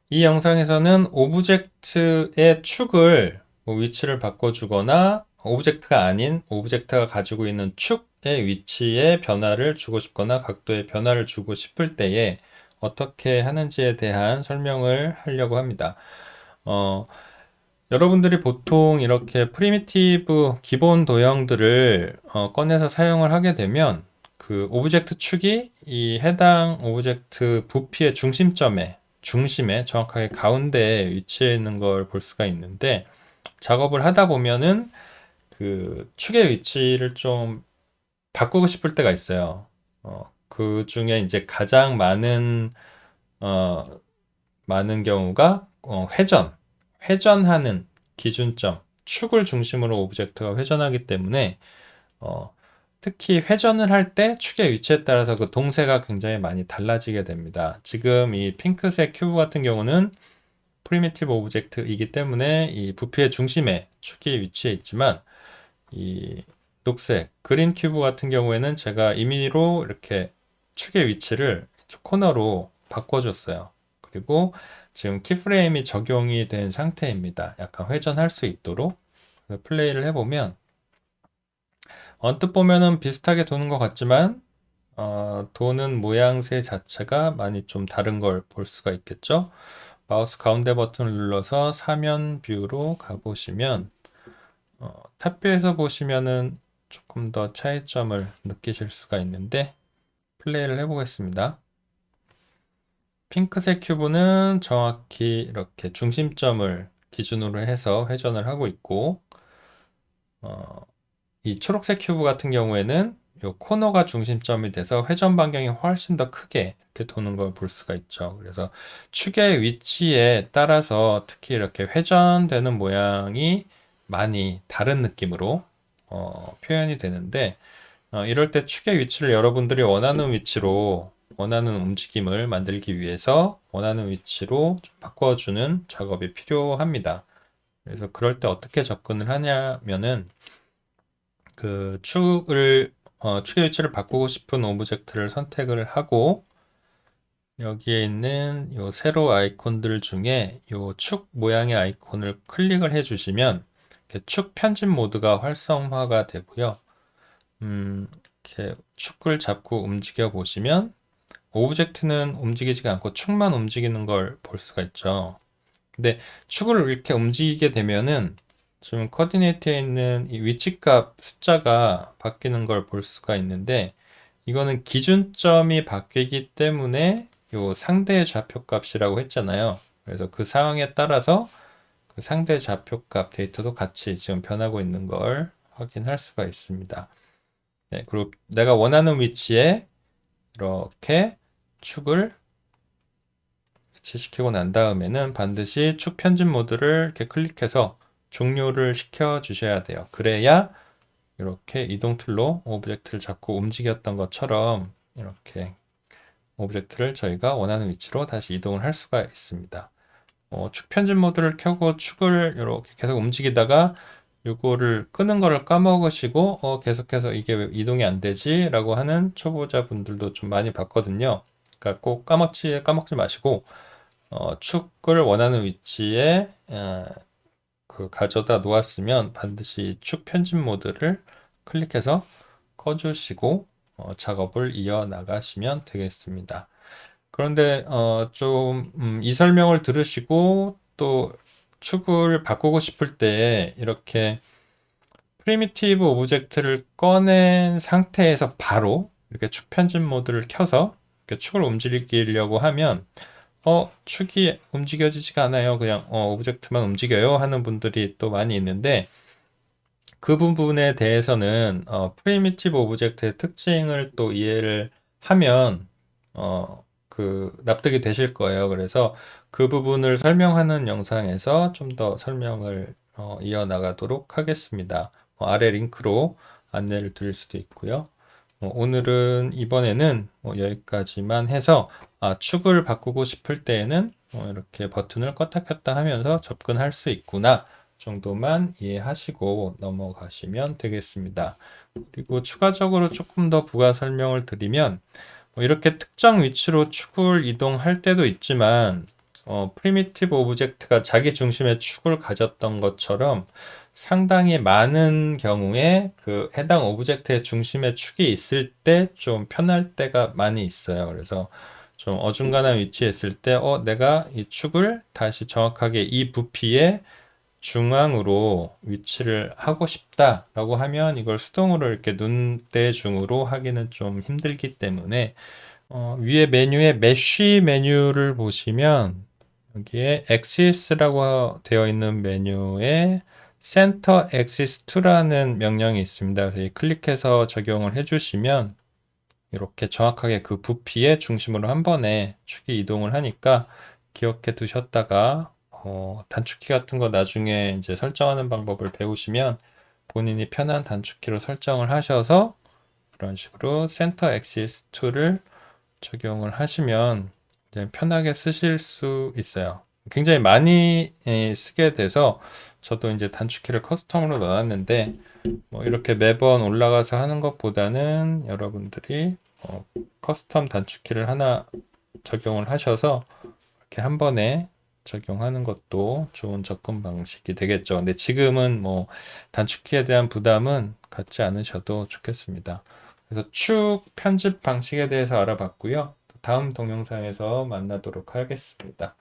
이 영상에서는 오브젝트의 축을 위치를 바꿔주거나 오브젝트가 아닌 오브젝트가 가지고 있는 축의 위치에 변화를 주고 싶거나 각도의 변화를 주고 싶을 때에 어떻게 하는지에 대한 설명을 하려고 합니다. 여러분들이 보통 이렇게 프리미티브 기본 도형들을 꺼내서 사용을 하게 되면 그 오브젝트 축이 이 해당 오브젝트 부피의 중심에 정확하게 가운데에 위치해 있는 걸 볼 수가 있는데, 작업을 하다 보면은 그 축의 위치를 좀 바꾸고 싶을 때가 있어요. 그 중에 이제 가장 어, 많은 경우가 회전하는 기준점, 축을 중심으로 오브젝트가 회전하기 때문에 어, 특히 회전을 할 때 축의 위치에 따라서 그 동세가 굉장히 많이 달라지게 됩니다. 지금 이 핑크색 큐브 같은 경우는 프리미티브 오브젝트이기 때문에 이 부피의 중심에 축이 위치해 있지만, 이 녹색 그린 큐브 같은 경우에는 제가 임의로 이렇게 축의 위치를 코너로 바꿔줬어요. 그리고 지금 키프레임이 적용이 된 상태입니다. 약간 회전할 수 있도록 플레이를 해보면 언뜻 보면은 비슷하게 도는 것 같지만 도는 모양새 자체가 많이 좀 다른 걸 볼 수가 있겠죠. 마우스 가운데 버튼을 눌러서 사면 뷰로 가보시면 탑뷰에서 보시면은 조금 더 차이점을 느끼실 수가 있는데, 플레이를 해보겠습니다. 핑크색 큐브는 정확히 이렇게 중심점을 기준으로 해서 회전을 하고 있고, 이 초록색 큐브 같은 경우에는 이 코너가 중심점이 돼서 회전 반경이 훨씬 더 크게 이렇게 도는 걸 볼 수가 있죠. 그래서 축의 위치에 따라서 특히 이렇게 회전되는 모양이 많이 다른 느낌으로 표현이 되는데, 이럴 때 축의 위치를 여러분들이 원하는 위치로, 원하는 움직임을 만들기 위해서 원하는 위치로 좀 바꿔주는 작업이 필요합니다. 그래서 그럴 때 어떻게 접근을 하냐면은 그 축의 위치를 바꾸고 싶은 오브젝트를 선택을 하고, 여기에 있는 요 세로 아이콘들 중에 요 축 모양의 아이콘을 클릭을 해 주시면 이렇게 축 편집 모드가 활성화가 되고요. 이렇게 축을 잡고 움직여 보시면 오브젝트는 움직이지가 않고 축만 움직이는 걸 볼 수가 있죠. 근데 축을 이렇게 움직이게 되면은 지금 코디네이트에 있는 이 위치값 숫자가 바뀌는 걸 볼 수가 있는데, 이거는 기준점이 바뀌기 때문에 요 상대 좌표값이라고 했잖아요. 그래서 그 상황에 따라서 그 상대 좌표값 데이터도 같이 지금 변하고 있는 걸 확인할 수가 있습니다. 네, 그리고 내가 원하는 위치에 이렇게 축을 위치시키고 난 다음에는 반드시 축 편집 모드를 이렇게 클릭해서 종료를 시켜 주셔야 돼요. 그래야 이렇게 이동 툴로 오브젝트를 잡고 움직였던 것처럼 이렇게 오브젝트를 저희가 원하는 위치로 다시 이동을 할 수가 있습니다. 축 편집 모드를 켜고 축을 이렇게 계속 움직이다가 요거를 끄는 거를 까먹으시고 계속해서 이게 왜 이동이 안 되지? 라고 하는 초보자분들도 좀 많이 봤거든요. 그러니까 꼭 까먹지 마시고 축을 원하는 위치에 가져다 놓았으면 반드시 축 편집 모드를 클릭해서 꺼주시고 작업을 이어나가시면 되겠습니다. 그런데 좀 이 설명을 들으시고 또 축을 바꾸고 싶을 때 이렇게 프리미티브 오브젝트를 꺼낸 상태에서 바로 이렇게 축 편집 모드를 켜서 이렇게 축을 움직이려고 하면 축이 움직여지지가 않아요. 그냥 오브젝트만 움직여요 하는 분들이 또 많이 있는데, 그 부분에 대해서는 프리미티브 오브젝트의 특징을 또 이해를 하면 그 납득이 되실 거예요. 그래서 그 부분을 설명하는 영상에서 좀 더 설명을 이어나가도록 하겠습니다. 아래 링크로 안내를 드릴 수도 있고요. 오늘은 이번에는 여기까지만 해서 축을 바꾸고 싶을 때에는 이렇게 버튼을 껐다 켰다 하면서 접근할 수 있구나 정도만 이해하시고 넘어가시면 되겠습니다. 그리고 추가적으로 조금 더 부가 설명을 드리면 뭐 이렇게 특정 위치로 축을 이동할 때도 있지만 프리미티브 오브젝트가 자기 중심의 축을 가졌던 것처럼 상당히 많은 경우에 그 해당 오브젝트의 중심에 축이 있을 때 좀 편할 때가 많이 있어요. 그래서 좀 어중간한 위치에 있을 때 내가 이 축을 다시 정확하게 이 부피의 중앙으로 위치를 하고 싶다라고 하면 이걸 수동으로 이렇게 눈대중으로 하기는 좀 힘들기 때문에 위에 메뉴에 메쉬 메뉴를 보시면 여기에 axis라고 되어 있는 메뉴에 center axis to라는 명령이 있습니다. 그래서 클릭해서 적용을 해주시면 이렇게 정확하게 그 부피의 중심으로 한 번에 축이 이동을 하니까 기억해 두셨다가 단축키 같은 거 나중에 이제 설정하는 방법을 배우시면 본인이 편한 단축키로 설정을 하셔서 이런 식으로 센터 엑시스 2를 적용을 하시면 이제 편하게 쓰실 수 있어요. 굉장히 많이 쓰게 돼서 저도 이제 단축키를 커스텀으로 넣어놨는데 뭐 이렇게 매번 올라가서 하는 것보다는 여러분들이 커스텀 단축키를 하나 적용을 하셔서 이렇게 한 번에 적용하는 것도 좋은 접근 방식이 되겠죠. 근데 지금은 뭐 단축키에 대한 부담은 갖지 않으셔도 좋겠습니다. 그래서 축 편집 방식에 대해서 알아봤고요. 다음 동영상에서 만나도록 하겠습니다.